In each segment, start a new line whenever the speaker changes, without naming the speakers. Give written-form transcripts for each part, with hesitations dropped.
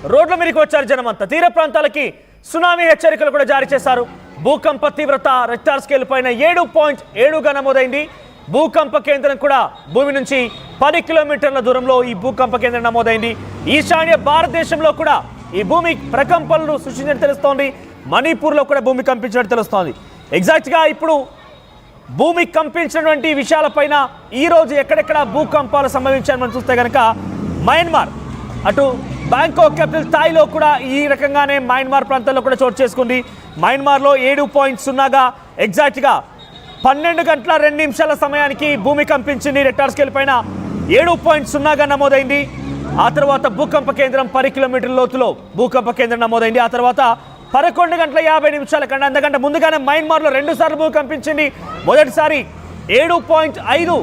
రోడ్ల మీదకి వచ్చారు జనమంతా. తీర ప్రాంతాలకి సునామీ హెచ్చరికలు కూడా జారీ చేశారు. భూకంప తీవ్రత రెక్టార్ స్కేల్ పైన 7.7గా నమోదైంది. భూకంప కేంద్రం కూడా భూమి నుంచి 10 కిలోమీటర్ల దూరంలో ఈ భూకంప కేంద్రం నమోదైంది. ఈశాన్య భారతదేశంలో కూడా ఈ భూమి ప్రకంపనలు సృష్టించినట్టు తెలుస్తోంది. మణిపూర్లో కూడా భూమి కంపించినట్టు తెలుస్తోంది. ఎగ్జాక్ట్గా ఇప్పుడు భూమి కంపించినటువంటి విషయాలపైన ఈరోజు ఎక్కడెక్కడ భూకంపాలు సంభవించాయని మనం చూస్తే కనుక మయన్మార్, అటు బ్యాంకాక్ క్యాపిటల్ థాయిలో కూడా ఈ రకంగానే మయన్మార్ ప్రాంతాల్లో కూడా చోటు చేసుకుంది. మయన్మార్లో 7.0గా ఎగ్జాక్ట్గా 12 గంటల 2 నిమిషాల సమయానికి భూమి కంపించింది. రెక్టార్ స్కేల్ పైన 7.0గా నమోదైంది. ఆ తర్వాత భూకంప కేంద్రం 10 కిలోమీటర్ల లోతులో భూకంప కేంద్రం నమోదైంది. ఆ తర్వాత 11 గంటల 50 నిమిషాల కన్నా అంతకంటే ముందుగానే మయన్మార్లో 2 సార్లు భూమి కంపించింది. మొదటిసారి 7.5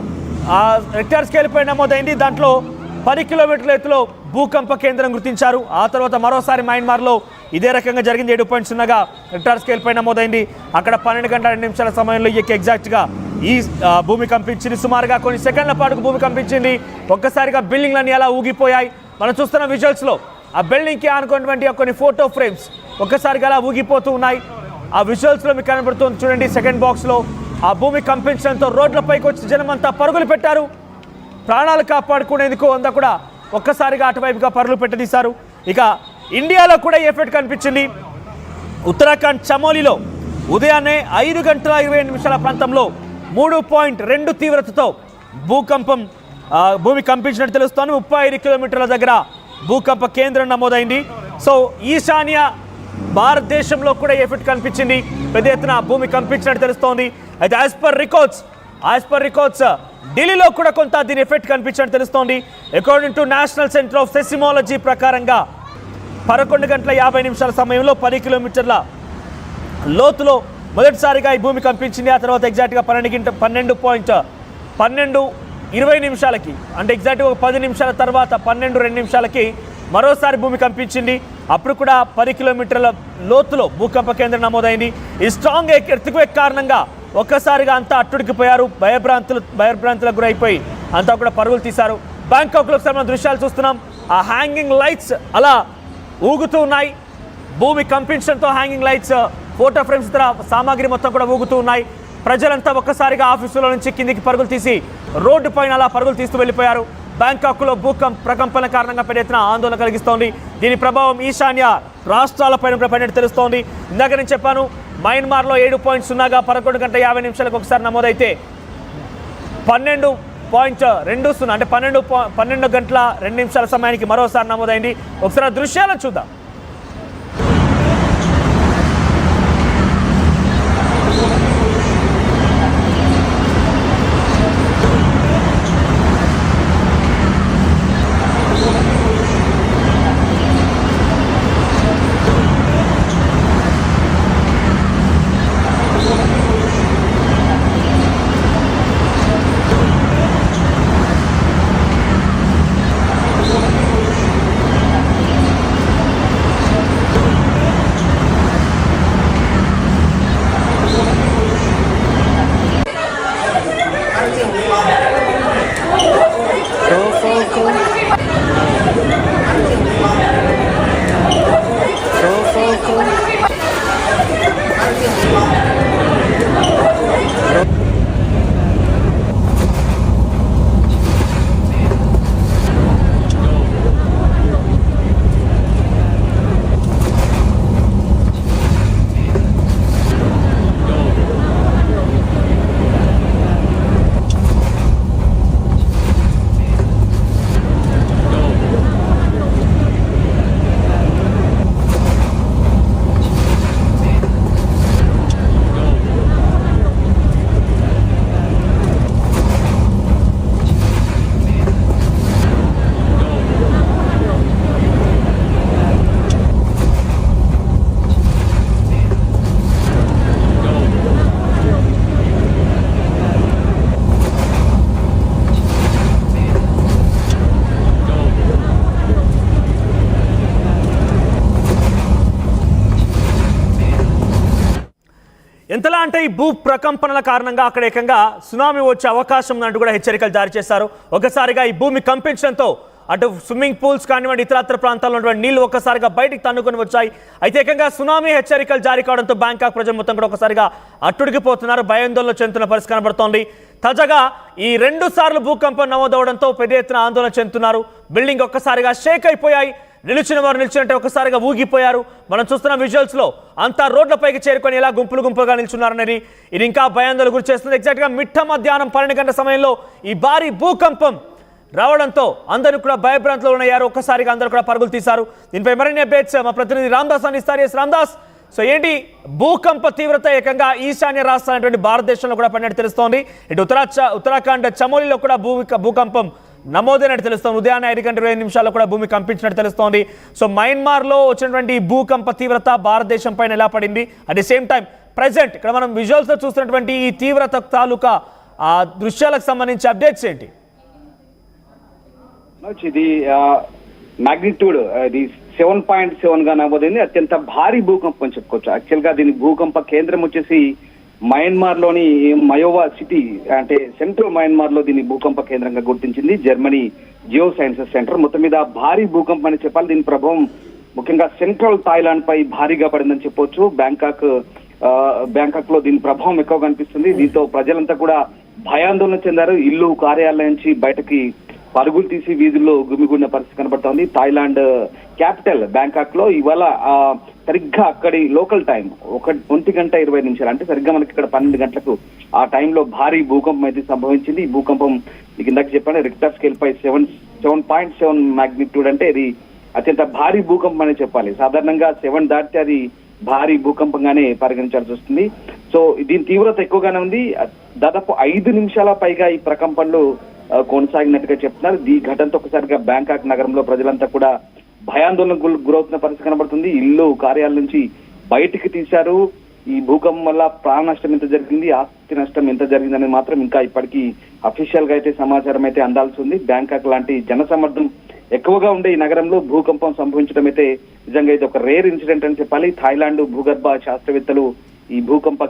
రెక్టార్ స్కేల్ పై నమోదైంది. దాంట్లో 10 కిలోమీటర్ల ఎత్తులో భూకంప కేంద్రం గుర్తించారు. ఆ తర్వాత మరోసారి మయన్మార్లో ఇదే రకంగా జరిగింది. 7.0గా రెక్టార్ స్కేల్ పై నమోదైంది. అక్కడ 12 గంటల 2 నిమిషాల సమయంలో ఎగ్జాక్ట్గా ఈ భూమి కంపించింది. సుమారుగా కొన్ని సెకండ్ల పాటుకు భూమి కంపించింది. ఒక్కసారిగా బిల్డింగ్లన్నీ అలా ఊగిపోయాయి. మనం చూస్తున్న విజువల్స్లో ఆ బిల్డింగ్కి ఆనుకున్నటువంటి కొన్ని ఫోటో ఫ్రేమ్స్ ఒక్కసారిగా అలా ఊగిపోతూ ఉన్నాయి. ఆ విజువల్స్లో మీకు కనబడుతుంది చూడండి. సెకండ్ బాక్స్లో ఆ భూమి కంపించడంతో రోడ్లపైకి వచ్చి జనమంతా పరుగులు పెట్టారు. ప్రాణాలు కాపాడుకునేందుకు అంతా కూడా ఒక్కసారిగా అటువైపుగా పరుగులు పెట్టదీశారు. ఇక ఇండియాలో కూడా ఎఫెక్ట్ కనిపించింది. ఉత్తరాఖండ్ చమోలీలో ఉదయాన్నే 5 గంటల 20 నిమిషాల ప్రాంతంలో 3.2 తీవ్రతతో భూమి కంపించినట్టు తెలుస్తోంది. 35 కిలోమీటర్ల దగ్గర భూకంప కేంద్రం నమోదైంది. సో ఈశాన్య భారతదేశంలో కూడా ఎఫెక్ట్ కనిపించింది. పెద్ద ఎత్తున భూమి కంపించినట్టు తెలుస్తోంది. అయితే యాజ్ పర్ రికార్డ్స్ ఢిల్లీలో కూడా కొంత దీని ఎఫెక్ట్ కనిపించినట్టు తెలుస్తోంది. According to national centre of seismology ప్రకారంగా 11 గంటల 50 నిమిషాల సమయంలో 10 కిలోమీటర్ల లోతులో మొదటిసారిగా ఈ భూమి కంపించింది. ఆ తర్వాత ఎగ్జాక్ట్గా 12:20 నిమిషాలకి, అంటే ఎగ్జాక్ట్గా ఒక 10 నిమిషాల తర్వాత 12:02 నిమిషాలకి మరోసారి భూమి కంపించింది. అప్పుడు కూడా 10 కిలోమీటర్ల లోతులో భూకంప కేంద్రం నమోదైంది. ఈ స్ట్రాంగ్ ఎర్త్క్వేక్ కారణంగా ఒక్కసారిగా అంతా అట్టుడికిపోయారు. భయభ్రాంతులకు గురైపోయి అంతా కూడా పరుగులు తీశారు. బ్యాంకాక్లో మనం దృశ్యాలు చూస్తున్నాం. ఆ హ్యాంగింగ్ లైట్స్ అలా ఊగుతూ ఉన్నాయి. భూమి కంపించడంతో హ్యాంగింగ్ లైట్స్, ఫోటో ఫ్రేమ్స్, ఇతర సామాగ్రి మొత్తం కూడా ఊగుతూ ఉన్నాయి. ప్రజలంతా ఒక్కసారిగా ఆఫీసులో నుంచి కిందికి పరుగులు తీసి రోడ్డు పైన అలా పరుగులు తీస్తూ వెళ్ళిపోయారు. బ్యాంకాక్లో ప్రకంపన కారణంగా పెద్ద ఎత్తున ఆందోళన కలిగిస్తోంది. దీని ప్రభావం ఈశాన్య రాష్ట్రాలపైన పడినట్టు తెలుస్తోంది. ఇందాక నేను చెప్పాను, మయన్మార్లో 7.0గా 11 గంటల 50 నిమిషాలకు ఒకసారి నమోదైతే 12.20 అంటే 12 గంటల 2 నిమిషాల సమయానికి మరోసారి నమోదైంది. ఒకసారి దృశ్యాలను చూద్దాం. ఎంతలా అంటే ఈ భూ ప్రకంపనల కారణంగా అక్కడ ఏకంగా సునామీ వచ్చే అవకాశం ఉందంటూ కూడా హెచ్చరికలు జారీ చేశారు. ఒకసారిగా ఈ భూమి కంపించడంతో అటు స్విమ్మింగ్ పూల్స్ కానివ్వండి ఇతరత్ర ప్రాంతాల్లో ఉన్నటువంటి నీళ్లు ఒక్కసారిగా బయటికి తన్నుకొని వచ్చాయి. అయితే ఏకంగా సునామీ హెచ్చరికలు జారీ కావడంతో బ్యాంకాక్ ప్రజలు మొత్తం కూడా ఒకసారిగా అట్టుడికిపోతున్నారు, భయాందోళన చెందుతున్న పరిస్థితి కనబడుతోంది. తాజాగా ఈ 2 సార్లు భూకంపం నమోదవడంతో పెద్ద ఎత్తున ఆందోళన చెందుతున్నారు. బిల్డింగ్ ఒక్కసారిగా షేక్ అయిపోయాయి, నిలిచిన వారు నిలిచినట్టే ఒకసారిగా ఊగిపోయారు. మనం చూస్తున్న విజువల్స్ లో అంతా రోడ్లపైకి చేరుకొని ఎలా గుంపులుగా నిల్చున్నారనేది ఇది ఇంకా భయాందోళన గురి చేస్తుంది. ఎగ్జాక్ట్ గా మిట్ట మధ్యాహ్నం 12 గంటల సమయంలో ఈ భారీ భూకంపం రావడంతో అందరూ కూడా భయభ్రాంతులు ఉన్నాయారు. ఒక్కసారిగా అందరూ కూడా పరుగులు తీశారు. దీనిపై మరిన్ని అప్డేట్స్ మా ప్రతినిధి రామ్దాస్ అందిస్తారు. రామ్దాస్, సో ఏంటి భూకంప తీవ్రత ఏకంగా ఈశాన్య రాష్ట్రాలైనటువంటి భారతదేశంలో కూడా పడినట్టు తెలుస్తోంది. ఇటు ఉత్తరాఖండ్ చమోలీలో కూడా భూకంపం నమోదైనట్టు తెలుస్తోంది. ఉదయాన్నే 5 గంటల 20 నిమిషాల్లో కూడా భూమి కంపించినట్టు తెలుస్తోంది. సో మయన్మార్లో వచ్చినటువంటి భూకంప తీవ్రత భారతదేశం పైన ఎలా పడింది, at the same time present ఇక్కడ మనం విజువల్స్ లో చూస్తున్నటువంటి ఈ తీవ్రత తాలూకా ఆ దృశ్యాలకు సంబంధించి అప్డేట్స్ ఏంటి?
ఇది మాగ్నిట్యూడ్ ఇది 7.7 గా నమోదైంది. అత్యంత భారీ భూకంపం అని చెప్పుకోవచ్చు. యాక్చువల్ గా దీని భూకంప కేంద్రం వచ్చేసి మయన్మార్ లోని మయోవా సిటీ, అంటే సెంట్రల్ మయన్మార్ లో దీన్ని భూకంప కేంద్రంగా గుర్తించింది జర్మనీ జియో సైన్సెస్ సెంటర్. మొత్తం మీద భారీ భూకంపం అని చెప్పాలి. దీని ప్రభావం ముఖ్యంగా సెంట్రల్ థాయిలాండ్ పై భారీగా పడిందని చెప్పొచ్చు. బ్యాంకాక్ లో దీని ప్రభావం ఎక్కువ కనిపిస్తుంది. దీంతో ప్రజలంతా కూడా భయాందోళన చెందారు. ఇల్లు కార్యాలయం నుంచి బయటకి పరుగులు తీసి వీధుల్లో గుమిగూడిన పరిస్థితి కనబడుతోంది. థాయిలాండ్ క్యాపిటల్ బ్యాంకాక్ లో ఇవాళ సరిగ్గా అక్కడి లోకల్ టైం 1:20 అంటే సరిగ్గా మనకి ఇక్కడ 12 గంటలకు ఆ టైంలో భారీ భూకంపం అయితే సంభవించింది. ఈ భూకంపం మీకు ఇందాక చెప్పాను, రిక్టర్ స్కేల్ పై 7.7 మాగ్నిట్యూడ్, అంటే ఇది అత్యంత భారీ భూకంపం అనే చెప్పాలి. సాధారణంగా 7 దాటితే అది భారీ భూకంపంగానే పరిగణించాల్సి వస్తుంది. సో దీని తీవ్రత ఎక్కువగానే ఉంది. దాదాపు 5 నిమిషాల పైగా ఈ ప్రకంపనలు కొనసాగినట్టుగా చెప్తున్నారు. ఈ ఘటనతో ఒకసారిగా బ్యాంకాక్ నగరంలో ప్రజలంతా కూడా భయాందోళనకు గురవుతున్న పరిస్థితి కనబడుతుంది. ఇల్లు కార్యాలయం నుంచి బయటికి తీశారు. ఈ భూకంపం వల్ల ప్రాణ నష్టం ఎంత జరిగింది, ఆస్తి నష్టం ఎంత జరిగిందని మాత్రం ఇంకా ఇప్పటికీ అఫీషియల్ గా అయితే సమాచారం అయితే అందాల్సి ఉంది. బ్యాంకాక్ లాంటి జనసమ్మర్దం ఎక్కువగా ఉండే ఈ నగరంలో భూకంపం సంభవించడం అయితే నిజంగా ఇది ఒక రేర్ ఇన్సిడెంట్ అని చెప్పాలి. థాయిలాండ్ భూగర్భ శాస్త్రవేత్తలు ఈ భూకంప